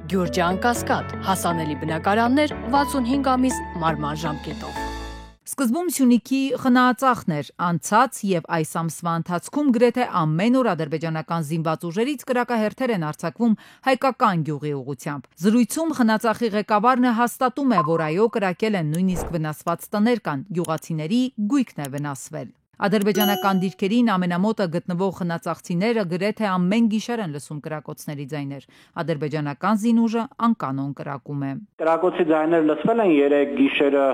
Գյուրջան Կասկադ, հասանելի բնակարաններ 65 ամիս մարման ժամկետով։ Սկզբում Սյունիքի խնայածախն էր, անցած եւ այս ամսվա ընթացքում գրեթե ամեն օր ադրբեջանական զինված ուժերից կրակահերթեր են արձակվում հայկական գյուղի ուղղությամբ։ Զրույցում խնայածախի ղեկավարը հաստատում է, որ այո, կրակել են նույնիսկ վնասված տներ կան, գյուղացիների գույքն է վնասվել։ Ադրբեջանական դիրքերին ամենամոտը գտնվող խնայածաղցիները գրեթե ամեն գիշեր են լսում կրակոցների ձայներ։ Ադրբեջանական զինուժը անկանոն կրակում է։ Կրակոցի ձայներ լսվել են 3 գիշերը։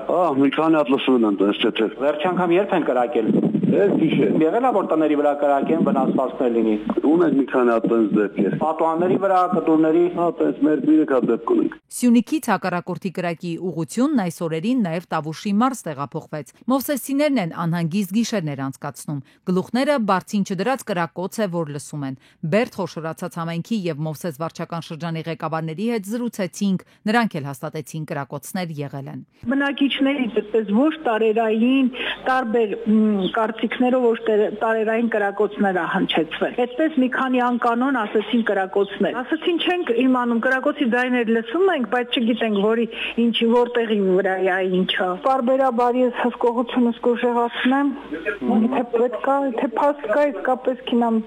Մի քանի հատ լսվել են, տեսեք։ Վերջ անգամ երբ են կրակել։ Այս գիշեր։ Եղել է որ տների վրա կրակեն վնասվածքներ լինի։ Ունենք մի քանի հատ տենց դեպքեր։ Պատուհանների վրա, կտուրների, տենց մեր 3 հատ դեպք ունենք։ Սյունիքից հակառակորդի կրակի ուղղությունն այս օրերին նաև Տավուշի մարզ տեղափոխվեց։ Մովսեսցիներն են անհանգիստ գիշերներ անցկացնում։ Գլուխները բարձին չդրած կրակոց է, որ լսում են։ Բերդ խոշորացած համայնքի եւ Մովսես վարչական շրջանի ղեկավարների հետ զրուցեցինք, նրանք էլ հաստատեցին կրակոցներ եղել են։ Բնակիչներից այդպես ոչ տարերային տարբեր կարծիքներով ոչ տարերային կրակոցներ հնչեցվել։ Այդպես մի քանի անկանոն ասեցին կրակոցներ։ Ասեցին չենք իմանում կրակոցի ձայներ լսում ենք, բայց չգիտենք որի ինչի որտեղի վրա է ինչա։ Բարբերաբար ես հսկողությունս կուժեղացնեմ, թե պետք է, թե փաստ կա, իսկապես քինամ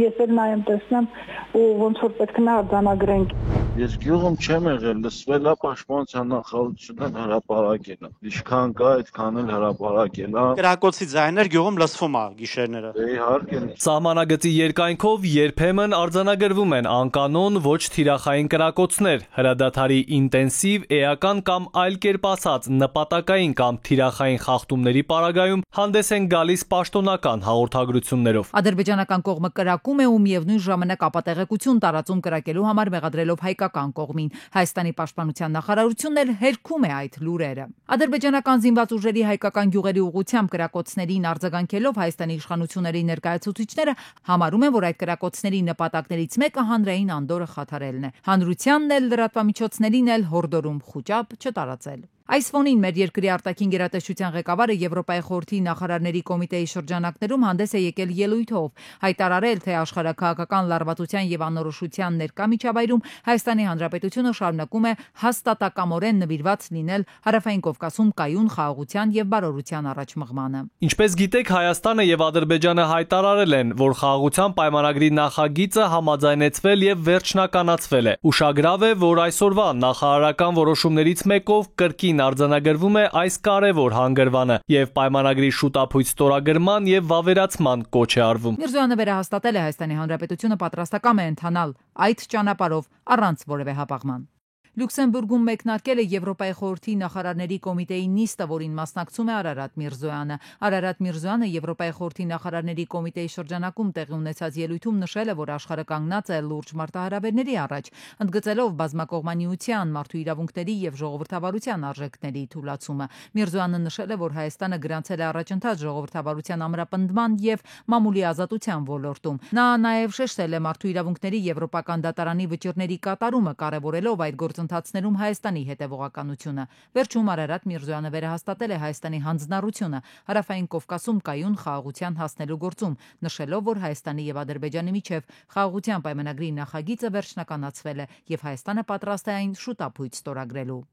ես էլ նայեմ տեսնեմ ու ոնց որ պետք է արձանագրենք։ Ես գյուղում չեմ եղել, լսվել է պաշտպանության նախարարությունն հրապարակել է։ Ինչքան կա, այդքան էլ հրապարակել է։ Կրակոցի ձայներ գյուղում լսվում է գիշերները։ Իհարկե։ Սահմանագծի երկայնքով երբեմն արձանագրվում են անկանոն ոչ թիրախային կրակոցներ, հրադադարի ինտենսիվ, էական կամ այլ կերպ ասած նպատակային կամ թիրախային խախտումների պարագայում հանդես են գալիս պաշտոնական հաղորդագրություններով։ Ադրբեջանական կողմը կրակում է ու միևնույն ժամանակ ապատեղեկություն տարածում կրակելու համար մեղադրելով հայկական կողմին։ Հայաստանի պաշտպանության նախարարությունն էլ հերքում է այդ լուրերը։ Ադրբեջանական զինված ուժերի հայկական գյուղերի ուղղությամբ կրակոցներին արձագանքելով Հայաստանի իշխանությունների ներկայացուցիչները համարում են, որ այդ կրակոցների նպատակներից մեկը հանրային անդորը խաթարելն է։ Հանրությանն էլ լրատվամիջոցներին էլ հորդորում խուճապ չտարածել։ Այս ֆոնին մեր երկրի արտաքին գերատեսչության ղեկավարը Եվրոպայի խորհրդի նախարարների կոմիտեի շրջանակներում հանդես է եկել ելույթով, հայտարարել, թե աշխարհաքաղաքական լարվածության եւ անորոշության ներկա միջավայրում Հայաստանի Հանրապետությունը շարունակում է հաստատակամորեն նվիրված լինել Հարավային Կովկասում կայուն խաղաղության եւ բարօրության առաջմղմանը։ Ինչպես գիտեք, Հայաստանը եւ Ադրբեջանը հայտարարել են, որ խաղաղության պայմանագրի նախագիծը համաձայնեցվել եւ վերջնականացվել է։ Ուշագրավ է, որ այսօրվա նախարարական որոշումներից մեկով կրկին արձանագրվում է այս կարևոր հանգրվանը եւ պայմանագրի շուտափույթ ստորագրման եւ վավերացման կոչ է արվում։ Միրզոյանը վերահաստատել է Հայաստանի Հանրապետությունը պատրաստակամ է ընթանալ այդ ճանապարհով առանց որևէ հապաղման։ Լյուքսեմբուրգում մեկնարկել է Եվրոպայի խորհրդի նախարարների կոմիտեի նիստը, որին մասնակցում է Արարատ Միրզոյանը։ Արարատ Միրզոյանը Եվրոպայի խորհրդի նախարարների կոմիտեի շրջանակում տեղի ունեցած ելույթում նշել է, որ աշխարհը կանգնած է լուրջ մարտահրավերների առաջ, ընդգծելով բազմակողմանիության, մարդու իրավունքների եւ ժողովրդավարության արժեքների թուլացումը։ Միրզոյանը նշել է, որ Հայաստանը գրանցել է առաջընթաց ժողովրդավարության ամրապնդման եւ մամուլի ազատության ոլորտում։ Նա նաեւ շեշտել է մարդու իրավունքների եվրոպական դատարանի վճիռների կատարումը, կարևորելով այդ գործընթացներում Հայաստանի հետևողականությունը։ Վերջում Արարատ Միրզոյանը վերահաստատել է Հայաստանի հանձնառությունը Հարավային Կովկասում կայուն խաղաղության հասնելու գործում, նշելով, որ Հայաստանի եւ Ադրբեջանի միջև խաղաղության պայմանագրի նախագիծը վերջնականացվել է եւ Հայաստանը պատրաստ է այն շուտափույթ ստորագրելու։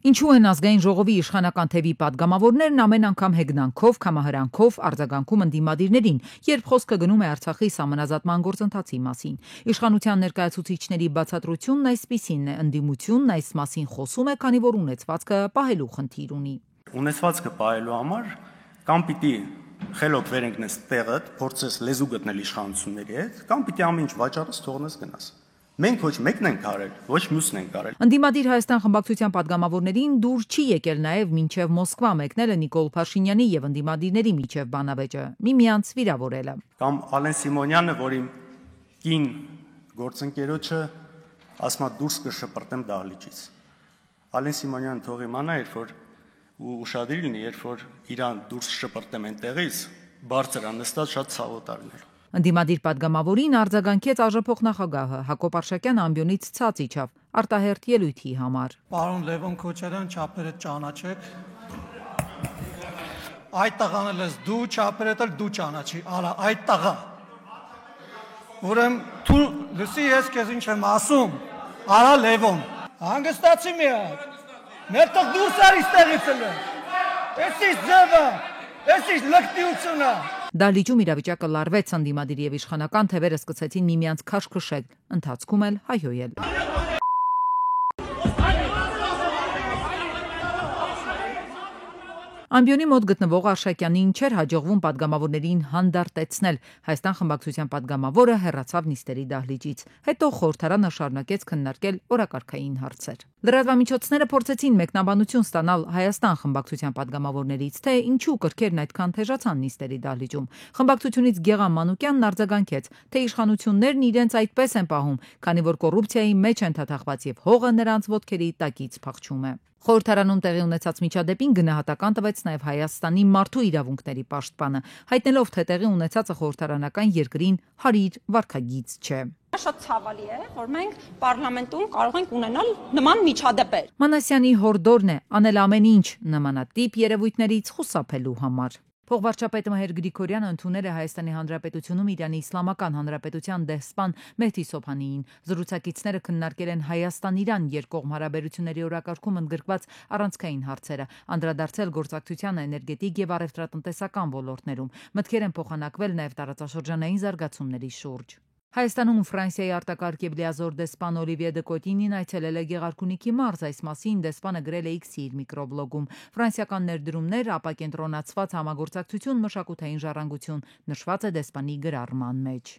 Ինչու են ազգային ժողովի իշխանական թևի падգամավորներն ամեն անգամ հեգնանքով, կամահրանքով արձագանքում ընդդիմադիրներին, երբ խոսքը գնում է Արցախի սահմանազատման գործընթացի մասին։ Իշխանության ներկայացուցիչների բացատրությունն այսպիսին է, ընդդիմությունն այս մասին խոսում է, քանի որ ունեցվածքը պահելու խնդիր ունի։ Ունեցվածքը պահելու համար կամ պիտի խելոք վերընկնես տեղդ, փորձես լեզու գտնել իշխանությունների հետ, կամ պիտի ամեն ինչ վաճառես, թողնես գնաս։ Մենք ոչ մեկն ենք արել, ոչ մյուսն ենք արել։ Ընդդիմադիր Հայաստան խմբակցության падգամավորներին դուր չի եկել նաև մինչև Մոսկվա մեկնելը Նիկոլ Փաշինյանի եւ ընդդիմադիրների միջև բանավեճը, միմյանց վիրավորելը։ Կամ Ալեն Սիմոնյանը, որի կին գործընկերոջը ասում է դուրս կշպրտեմ դահլիճից։ Ալեն Սիմոնյանը թող իմանա, երբ որ ու ուշադիր լինի, երբ որ իրան դուրս շպրտեմ այնտեղից, բարձր անստած շատ ցավոտ արնել։ Ընդդիմադիր падգամավորին արձագանքեց արժեփող նախագահը Հակոբ Արշակյան ամբյոնից ցած իջավ արտահերթ ելույթի համար։ Պարոն Լևոն Քոչարյան, չափերը ճանաչեք։ Այդ տղան էլ ես դու, չափերը էլ դու ճանաչի, արա այդ տղա։ Ուրեմն դու լսի ես քեզ ինչ եմ ասում, արա Լևոն, Հանգստացի մի հատ։ Ներտեղ դուրս արի ստեղից էլ։ Էսի ձևը, էսի լկտիությունը։ Դահլիճում իրավիճակը լարվեց, ընդդիմադիր եւ իշխանական թևերը սկսեցին միմյանց քաշքշել, ընթացքում էլ հայհոյել։ Ամբիոնի մոտ գտնվող Արշակյանին չէր հաջողվում падգամավորներին հանդարտեցնել։ Հայաստան խմբակցության падգամավորը հեռացավ նիստերի դահլիճից։ Հետո խորհրդարանը շարունակեց քննարկել օրակարգային հարցեր։ Լրատվամիջոցները փորձեցին մեկնաբանություն ստանալ Հայաստան խմբակցության падգամավորներից, թե ինչու կրքերն այդքան թեժացան նիստերի դահլիճում։ Խմբակցությունից Գեղամ Մանուկյանն արձագանքեց, թե իշխանություններն իրենց այդպես են պահում, քանի որ կոռուպցիայի մեջ են թաթախված եւ հողը նրանց ոտքերի տակից փախչում է։ Խորհրդարանում տեղի ունեցած միջադեպին գնահատական տվեց նաև Հայաստանի մարդու իրավունքների պաշտպանը, հայտնելով, թե տեղի ունեցածը խորհրդարանական երկրին հարիր վարքագիծ չէ։ Շատ ցավալի է, որ մենք պարլամենտում կարող ենք ունենալ նման միջադեպեր։ Մանասյանի հորդորն է անել ամեն ինչ նմանատիպ երևույթներից խուսափելու համար։ Փոխվարչապետ Մհեր Գրիգորյանը ընդունել է Հայաստանի Հանրապետությունում Իրանի Իսլամական Հանրապետության դեսպան Մեհդի Սոբհանիին։ Զրուցակիցները քննարկել են Հայաստան-Իրան երկկողմ հարաբերությունների օրակարգում ընդգրկված առանցքային հարցերը, անդրադարձել գործակցությանը էներգետիկ եւ առևտրատնտեսական ոլորտներում։ Մտքեր են փոխանակվել նաեւ տարածաշրջանային զարգացումների շուրջ։ Հայաստանում Ֆրանսիայի արտակարգ եւ լիազոր դեսպան Օլիվիե դե Կոտինին այցելել է Գեղարքունիքի մարզ, այս մասին դեսպանը գրել է X-ի իր միկրոբլոգում։ Ֆրանսիական ներդրումներ, ապակենտրոնացված համագործակցություն, մշակութային ժառանգություն նշված է դեսպանի գրառման մեջ։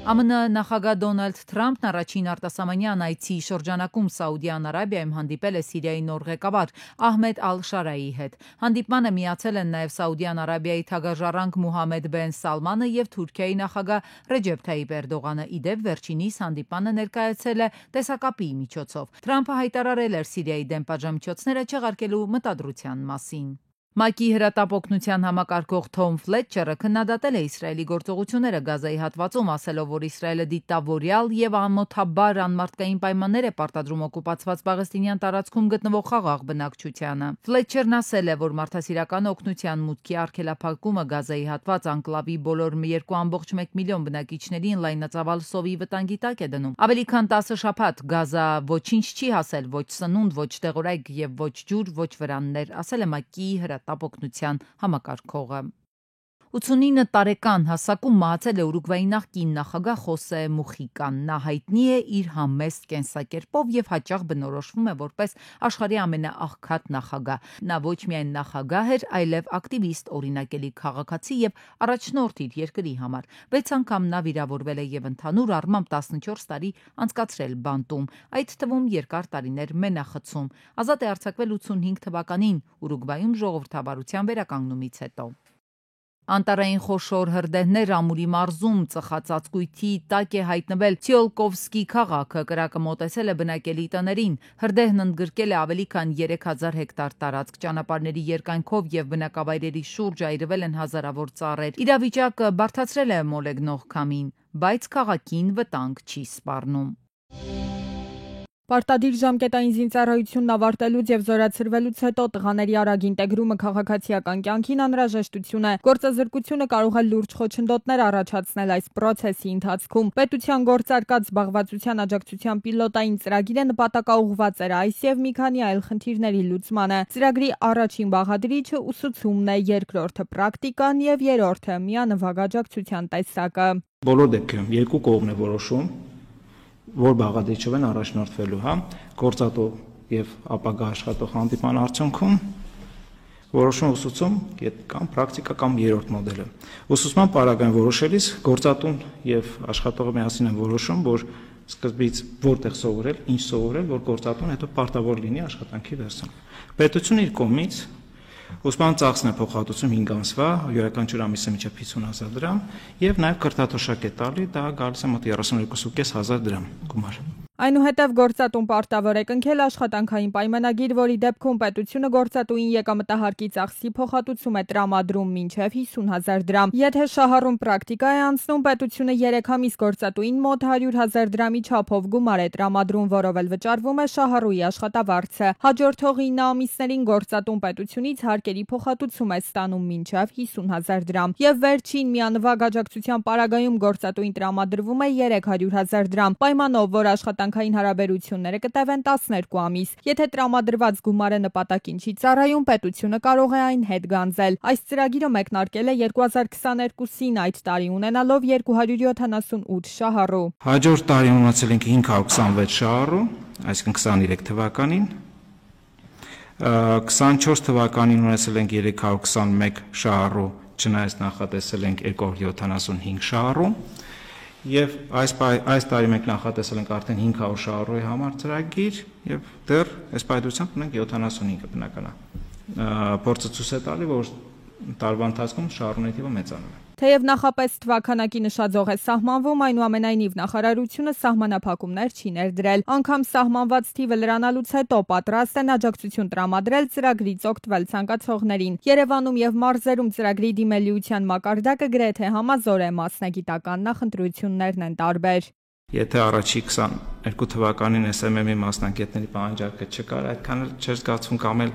ԱՄՆ նախագահ Դոնալդ Թրամփն առաջին արտասահմանյան այցի շրջանակում Սաուդյան Արաբիայում հանդիպել է Սիրիայի նոր ղեկավար Ահմեդ Ալ-Շարայի հետ։ Հանդիպմանը միացել են նաև Սաուդյան Արաբիայի թագաժառանգ Մուհամմեդ բեն Սալմանը եւ Թուրքիայի նախագահ Ռեջեփ Թայիպ Էրդողանը։ Իդեպ վերջինիս հանդիպանը ներկայացել է տեսակապի միջոցով։ Թրամփը հայտարարել էր Սիրիայի դեմ պատժամիջոցները չեղարկելու մտադրության մասին։ ՄԱԿ-ի հրատապօգնության համակարգող Թոմ Ֆլետչերը քննադատել է Իսրայելի գործողությունները Գազայի հատվածում, ասելով, որ Իսրայելը դիտավորյալ եւ ամոթաբար անմարդկային պայմաններ է պարտադրում օկուպացված պաղեստինյան տարածքում գտնվող խաղաղ բնակչությանը։ Ֆլետչերն ասել է, որ մարդասիրական օգնության մուտքի արգելափակումը Գազայի հատված անկլավի բոլոր 2.1 միլիոն բնակիչներին լայնածավալ սովի վտանգի տակ է դնում։ Ավելի քան 10 շաբաթ Գազա ոչինչ չի հասել, ոչ սնունդ, ոչ տեղորայք եւ ոչ ջուր, ոչ վրաններ, ասել է ՄԱԿ-ի հրատապօգնության համակարգողը։ 89 տարեկան հասակում մահացել է Ուրուգվայի նախկին նախագահ Խոսե Մուխիկան։ Նա հայտնի է իր համեստ կենսակերպով եւ հաճախ բնորոշվում է որպես աշխարհի ամենաաղքատ նախագահ։ Նա ոչ միայն նախագահ էր, այլև ակտիվիստ, օրինակելի քաղաքացի եւ առաջնորդ իր երկրի համար։ 6 անգամ նա վիրավորվել է եւ ընդհանուր առմամբ 14 տարի անցկացրել բանտում, այդ թվում երկար տարիներ մենախցում։ Ազատ է արձակվել 85 թվականին Ուրուգվայում ժողովրդավարության վերականգնումից հետո։ Անտարային խոշոր հրդեհներ Ամուրի մարզում ծխած ծածկույթի տակ է հայտնվել Ցիոլկովսկի քաղաքը, կրակը մոտեցել է բնակելի տներին։ Հրդեհն ընդգրկել է ավելի քան 3000 հեկտար տարածք, ճանապարհների երկայնքով եւ բնակավայրերի շուրջ այրվել են հազարավոր ծառեր։ Իրավիճակը բարդացրել է մոլեգնող քամին, բայց քաղաքին վտանգ չի սպառնում։ Պարտադիր ժամկետային զինծառայությունն ավարտելուց եւ զորացրվելուց հետո տղաների արագ ինտեգրումը քաղաքացիական կյանքին անհրաժեշտություն է։ Գործազրկությունը կարող է լուրջ խոչընդոտներ առաջացնել այս process-ի ընթացքում։ Պետության գործարկած զբաղվածության աջակցության պիլոտային ծրագիրը նպատակաուղղված էր այս եւ մի քանի այլ խնդիրների լուծմանը։ Ծրագրի առաջին բաղադրիչը ուսուցումն է, երկրորդը պրակտիկան եւ երրորդը միանվագ աջակցության տեսակը։ Բոլոր դեպքերում երկու կողմն է որոշում որ բաղադրիչով են առաջնորդվելու, գործատու եւ ապագա աշխատող հանդիպման արդյունքում որոշում ուսուցում կամ պրակտիկա կամ երրորդ մոդելը։ Ուսուցման պարագային որոշելիս գործատուն եւ աշխատողը միասին են որոշում, որ սկզբից որտեղ սովորել, ինչ սովորել, որ գործատուն հետո պարտավոր լինի աշխատանքի վերցում։ Պետությունը իր կողմից ուսման ծախսն է փոխհատուցում 5 ամսվա, յուրաքանչյուր ամիսը մինչև 50,000 դրամ եւ նաեւ կրթաթոշակ է տալի, դա գալիս է մոտ 32,500 դրամ գումար։ Այնուհետև գործատուն պարտավոր է կնքել աշխատանքային պայմանագիր, որի դեպքում պետությունը գործատուին եկամտահարկի ծախսի փոխհատուցում է տրամադրում մինչև 50,000 դրամ։ Եթե շահառուն պրակտիկա է անցնում, պետությունը 3 ամիս գործատուին մոտ 100,000 դրամի չափով գումար է տրամադրում, որով էլ վճարվում է շահառուի աշխատավարձը։ Հաջորդող 9 ամիսներին գործատուն պետությունից հարկերի փոխհատուցում է ստանում մինչև 50,000 դրամ։ Եվ վերջին միանվագ աջակցության պարագայում գործատուին տրամադրվում է 300,000 դրամ, պայմանով, որ աշխատանք աշխատանքային հարաբերությունները կտևեն 12 ամիս։ Եթե տրամադրված գումարը նպատակին չի ծառայում, պետությունը կարող է այն հետ գանձել։ Այս ծրագիրը մեկնարկել է 2022-ին, այդ տարի ունենալով 278 շահառու։ Հաջորդ տարի ունեցել ենք 526 շահառու, այսինքն 23 թվականին։ 24 թվականին ունեցել ենք 321 շահառու, չնայած նախատեսել ենք 275 շահառու, եւ այս տարի մենք նախատեսել ենք արդեն 500 շահառուի համար ծրագիր եւ դեռ այս պայծությամբ ունենք 75-ը բնականա։ Փորձը ցույց է տալի, որ տարվա ընթացքում շահառուների թիվը մեծանում է։ Թեև նախապես թվականակի նշաձող է սահմանվում, այնուամենայնիվ նախարարությունը սահմանափակումներ չի ներդրել։ Անգամ սահմանված թիվը լրանալուց հետո պատրաստ են աջակցություն տրամադրել ծրագրից օգտվել ցանկացողներին։ Երևանում եւ մարզերում ծրագրի դիմելիության մակարդակը գրեթե համազոր է, մասնագիտական նախընտրություններն են տարբեր։ Եթե առաջի 22 թվականին SMM-ի մասնագետների պահանջարկը չկար, այդքան չէր զգացվում կամ էլ,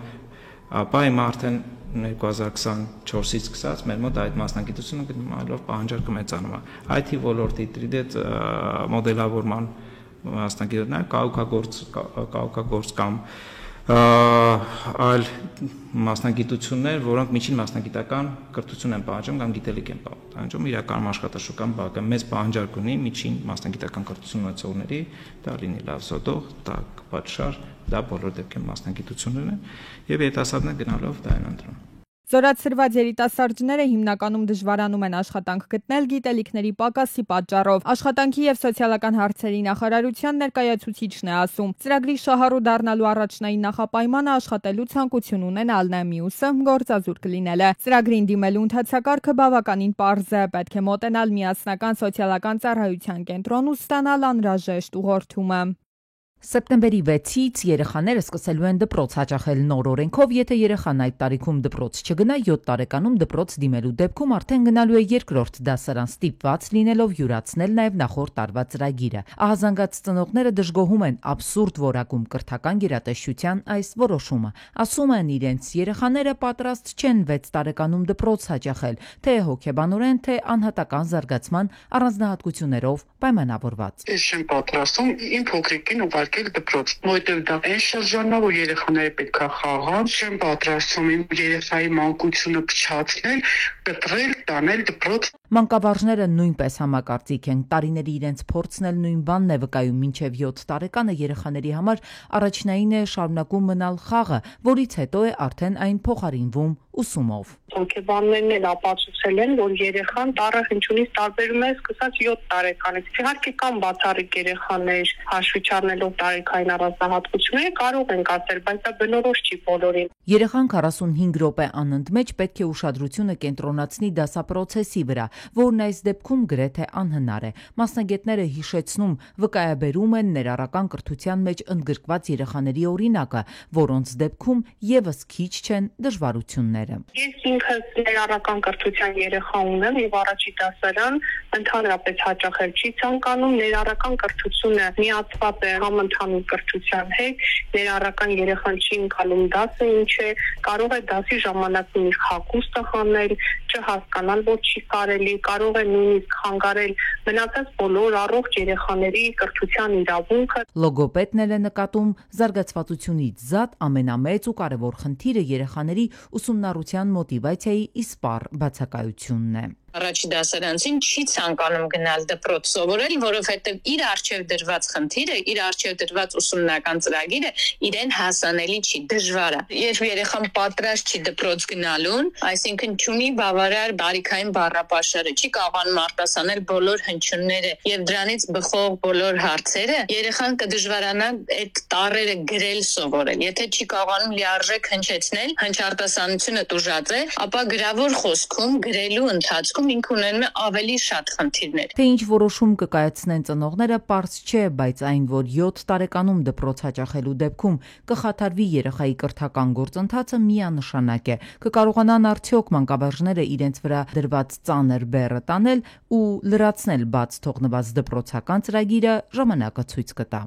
ապա հիմա արդեն 2024-ից սկսած մեր մոտ այդ մասնագիտությունը գտնվելով պահանջարկը մեծանում է։ IT ոլորտի տրիդետ մոդելավորման մասնագետներ, կահուկագործ կամ այլ մասնագիտություններ, որոնք միջին մասնագիտական կրթություն են պահանջում կամ գիտելիք են պահանջում, իրականում աշխատաշուկան բակը մեծ պահանջարկ ունի միջին մասնագիտական կրթություն ունեցողների, դա լինի լավ զոդող, տաք պատշար, դա բոլոր դեպքերում մասնագիտություններ են եւ երիտասարդները գնալով դա են ընտրում։ Զորացրված երիտասարդները հիմնականում դժվարանում են աշխատանք գտնել գիտելիքների պակասի պատճառով։ Աշխատանքի եւ սոցիալական հարցերի նախարարության ներկայացուցիչն է ասում, ծրագրի շահառու դառնալու առաջնային նախապայմանը աշխատելու ցանկություն ունենալն է, մյուսը գործազուրկ լինելը։ Ծրագրին դիմելու ընթացակարգը բավականին պարզ է, պետք է մոտենալ միասնական սոցիալական ծառայության կենտրոն ու ստանալ անհրաժեշտ ուղղորդումը։ Սեպտեմբերի 6-ից երեխաները սկսելու են դպրոց հաճախել նոր օրենքով, եթե երեխան այդ տարիքում դպրոց չգնա, 7 տարեկանում դպրոց դիմելու դեպքում արդեն գնալու է երկրորդ դասարան, ստիպված լինելով յուրացնել նաև նախորդ տարվա ծրագիրը։ Ահազանգած ծնողները դժգոհում են абսուրդ որակում կրթական գերատեսչության այս որոշումը։ Ասում են, իրենց երեխաները պատրաստ չեն 6 տարեկանում դպրոց հաճախել, թե հոգեբանորեն, թե անհատական զարգացման առանձնահատկություններով պայմանավորված։ Ես չեմ պատրաստում իմ փոքրիկին ուղարկել դպրոց, որտեղ դա այն շրջանն է, որ երեխաները պետք է խաղան, չեմ պատրաստում իմ երեխայի մանկությունը փչացնել, կտրել, տանել դպրոց։ Մանկավարժները նույնպես համակարծիք են, տարիների իրենց փորձն էլ նույն բանն է վկայում, մինչև 7 տարեկանը երեխաների համար առաջնային է շարունակում մնալ խաղը, որից հետո է արդեն այն փոխարինվում ուսումով։ Հոգեբաններն էլ ապացուցել են, որ երեխան տառը հնչյունից տարբերում է սկսած 7 տարեկանից։ Իհարկե կան բացառիկ երեխաներ, հաշվի չառնելով տարեքային առանձնահատկությունները կարող են կասել, բայց դա բնորոշ չի բոլորին։ Երեխան 45 րոպե անընդմեջ պետք է ուշադրությունը կենտրոնացնի դասապրոցեսի վրա, որն այս դեպքում գրեթե անհնար է։ Մասնագետները հիշեցնում, վկայաբերում են ներառական կրթության մեջ ընդգրկված երեխաների օրինակը, որոնց դեպքում եւս քիչ չեն դժվարությունները։ Ես ինքս ներառական կրթության երեխա ունեմ եւ առաջի դասարան ընդհանրապես հաճախել չի ցանկանում, ներառական կրթությունը միացված է համընդհանուր կրթության հետ, ներառական երեխան չի ընկալում դասը ինչ է, կարող է դասի ժամանակ նույնիսկ հագուստը խանել, չհասկանալ, որ չի կարելի, կարող է նույնիսկ խանգարել մնացած բոլոր առողջ երեխաների կրթության իրավունքը։ Լոգոպեդն է նկատում զարգացվածությունից զատ ամենամեծ ու կարևոր խնդիրը երեխաների ուսումնառության մոտիվացիայի իսպառ բացակայությունն է։ Առաջի դասարանցին չի ցանկանում գնալ դպրոց սովորել, որովհետև իր արժև դրված խնդիրը, իր արժև դրված ուսումնական ծրագիրը իրեն հասանելի չի, դժվար է։ Երբ երեխան պատրաստ չի դպրոց գնալուն, այսինքն չունի բավարար բարիքային բառապաշարը, չի կարողանում արտասանել բոլոր հնչյունները եւ դրանից բխող բոլոր հարցերը, երեխան կդժվարանա այդ տառերը գրել սովորել։ Եթե չի կարողանում լիարժեք հնչեցնել, հնչարտասանությունը տուժած է, ապա գրավոր խոսքում գրելու ընթացքում ինքը ունենում է ավելի շատ խնդիրներ։ Թե ինչ որոշում կկայացնեն ծնողները, պարզ չէ, բայց այն, որ 7 տարեկանում դպրոց հաճախելու դեպքում կխաթարվի երեխայի կրթական գործընթացը միանշանակ է։ Կկարողանան արդյոք մանկավարժները իրենց վրա դրված ծանր բեռը տանել ու լրացնել բաց թողնված դպրոցական ծրագիրը, ժամանակը ցույց կտա։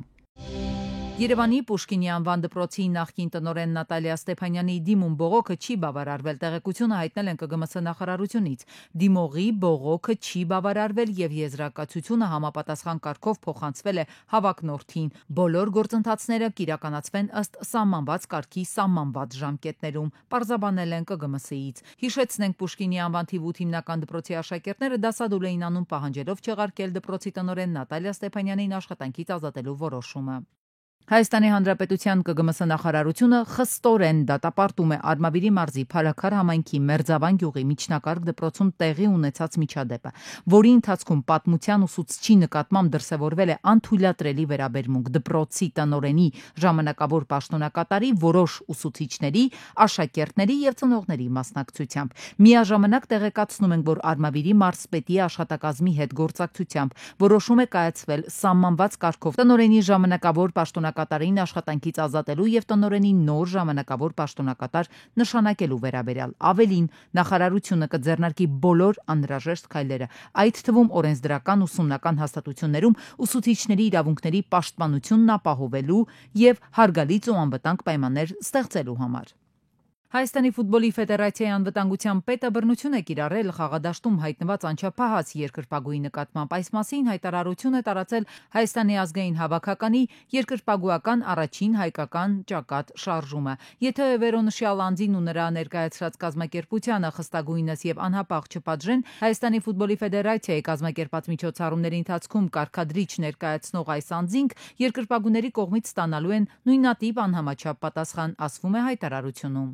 Երևանի Պուշկինի անվան դպրոցի նախկին տնօրեն Նատալիա Ստեփանյանի դիմում բողոքը չի բավարարվել, տեղեկությունը հայտնել են ԿԳՄՍ նախարարությունից։ Դիմողի բողոքը չի բավարարվել եւ եզրակացությունը համապատասխան կարգով փոխանցվել է հավակնորդին։ Բոլոր գործընթացները կիրականացվեն ըստ սահմանված կարգի սահմանված ժամկետներում, պարզաբանել են ԿԳՄՍ-ից։ Հիշեցնենք, Պուշկինի անվան թիվ 8 հիմնական դպրոցի աշակերտները դասադուլ էին անում պահանջելով չեղարկել դպրոցի տնօրեն Նատալիա Ստեփանյանին աշխատանքից ազատելու որոշումը։ Հայաստանի Հանրապետության ԿԳՄՍ նախարարությունը խստորեն դատապարտում է Արմավիրի մարզի Փալաքար համայնքի Մերձավան գյուղի միջնակարգ դպրոցում տեղի ունեցած միջադեպը, որի ընթացքում պատմության ուսուցչի նկատմամբ դրսևորվել է անթույլատրելի վերաբերմունք դպրոցի տնօրենի, ժամանակավոր պաշտոնակատարի, որոշ ուսուցիչների, աշակերտների եւ ծնողների մասնակցությամբ։ Միաժամանակ տեղեկացնում ենք, որ Արմավիրի մարզպետի աշխատակազմի հետ գործակցությամբ որոշում է կայացվել սահմանված կարգով տնօրենի ժամանակավոր պաշտոնակատարին աշխատանքից ազատելու եւ տնօրենի նոր ժամանակավոր պաշտոնակատար նշանակելու վերաբերյալ։ Ավելին, նախարարությունը կձեռնարկի բոլոր անհրաժեշտ քայլերը, այդ թվում օրենսդրական ուսումնական հաստատություններում ուսուցիչների իրավունքների պաշտպանությունն ապահովելու եւ հարգալից ու անվտանգ պայմաններ ստեղծելու համար։ Հայաստանի ֆուտբոլի ֆեդերացիայի անվտանգության պետը բռնություն է կիրառել խաղադաշտում հայտնված անչափահաս երկրպագուի նկատմամբ։ Այս մասին հայտարարություն է տարածել Հայաստանի ազգային հավաքականի երկրպագուական առաջին հայկական ճակատ շարժումը։ Եթե վերոնշյալ անձին ու նրա ներկայացրած կազմակերպությանը խստագույնս եւ անհապաղ չպատժեն, Հայաստանի ֆուտբոլի ֆեդերացիայի կազմակերպած միջոցառումների ընթացքում կարգադրիչ ներկայացնող այս անձինք երկրպագուների կողմից ստանալու են նույնատիպ անհամաչափ պատասխան, ասվում է հայտարարությունում։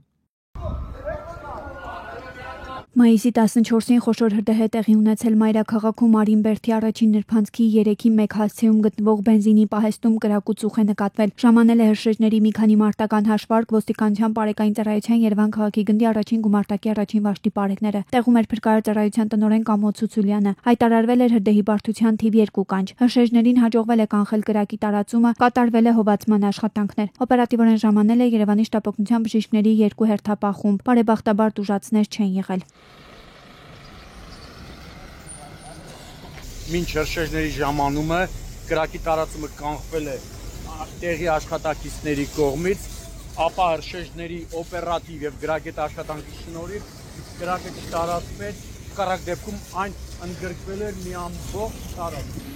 Մայիսի 14-ին խոշոր հրդեհ տեղի ունեցել Մայրաքաղաքում Արինբերդի առաջին նրբանցքի 3-1 հասցեում գտնվող բենզինի պահեստում կրակուց ուղ է նկատվել։ Ժամանել է հրշեջների մի քանի մարտական հաշվարկ, ոստիկանության պարեկային ծառայության Երևան քաղաքի գնդի առաջին գումարտակի առաջին վաշտի պարեկները։ Տեղում էր փրկարար ծառայության տնօրեն Կամո Ցուցուլյանը։ Հայտարարվել էր հրդեհի բարդության թիվ 2 կանչ։ Հրշեջներին հաջողվել է կանխել կրակի տարածումը, կատարվել է հովացման աշխատանքներ։ Օպերատիվորեն ժամանել է Երևանի շտապօգնության բժիշկների 2 հերթապահ խումբ։ Բարեբախտաբար տուժածներ չեն եղել։ Մինչ հրշեջների ժամանումը կրակի տարածումը կանխվել է տեղի աշխատակիցների կողմից, ապա հրշեջների օպերատիվ եւ գրագետ աշխատանքի շնորհիվ կրակը չտարածվեց, կրակ դեպքում այն ընդգրկվել էր մի ամբողջ տարածք։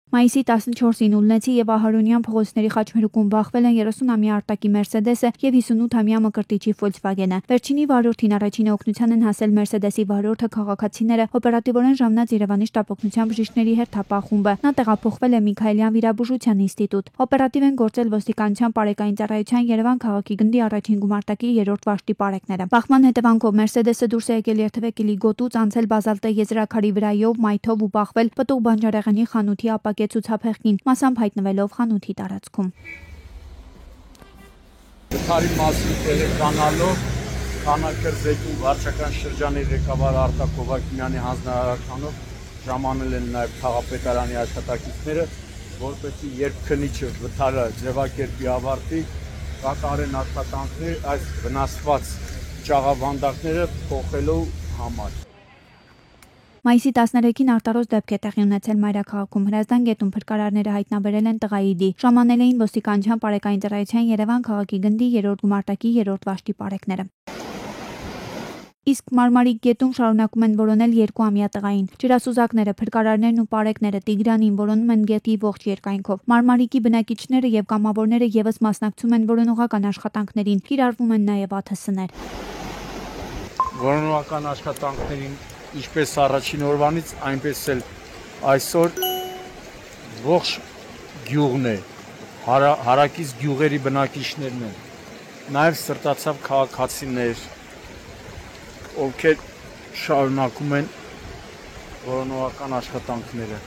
Մայիսի 14-ին Ուլնեցի եւ Ահարոնյան փողոցների խաչմերուկում բախվել են 30-ամյա Արտակի Մերսեդեսը եւ 58-ամյա Մկրտիչի Volkswagen-ը։ Վերջինի վարորդին առաջին օգնության են հասել Մերսեդեսի վարորդը, քաղաքացիները, օպերատիվորեն ժամանած Երևանի շտապօգնության բժիշկների հերթապահ խումբը։ Նա տեղափոխվել է Միքայելյան վիրաբուժության ինստիտուտ։ Օպերատիվ են գործել ոստիկանության պարեկային ծառայության Երևան քաղաքի գնդի առաջին գումարտակի 3-րդ վաշտի պարեկները։ Բախման հետևանքով Մերսեդեսը դուրս է եկել երթևեկիլի գոտուց, անցել բազալտե եզրաքարի վրայով, մայթով ու բախվել Պտուղ բանջարեղենի խանութի ցուցափեղկին, մասամբ հայտնվելով խանութի տարածքում։ Քարի մասին տեղեկանալով Խանաքրձեկի վարչական շրջանի ղեկավար Արտակ Հովակիմյանի հանձնարարականով ժամանել են նաև քաղաքապետարանի աշխատակիցները, որպեսզի երբ քննիչը վթարը ձևակերպի ավարտի, կատարեն աշխատանքներ այս վնասված ճաղավանդակները փոխելու համար։ Մայիսի 13-ին արտարոց դեպք է տեղի ունեցել Մայրաքաղաքում։ Հրազդան գետում փրկարարները հայտնաբերել են տղայի դի։ Ժամանել էին ոստիկանության պարեկային ծառայության Երևան քաղաքի գնդի 3-րդ գումարտակի 3-րդ վաշտի պարեկները։ Իսկ Մարմարիկ գետում շարունակում են որոնել 2-ամյա տղային։ Ջրասուզակները, փրկարարներն ու պարեկները Տիգրանին որոնում են գետի ողջ երկայնքով։ Մարմարիկի բնակիչները եւ կամավորները եւս մասնակցում են որոնողական աշխատանքներին։ Կիրառվում են նաեւ ԱԹՍ-ներ։ Որոնողական աշխատանքներին ինչպես առաջին օրվանից, այնպես էլ այսօր ողջ գյուղն է, հարակից գյուղերի բնակիչներն են, նաև սրտացավ քաղաքացիներ, ովքեր շարունակում են որոնողական աշխատանքները։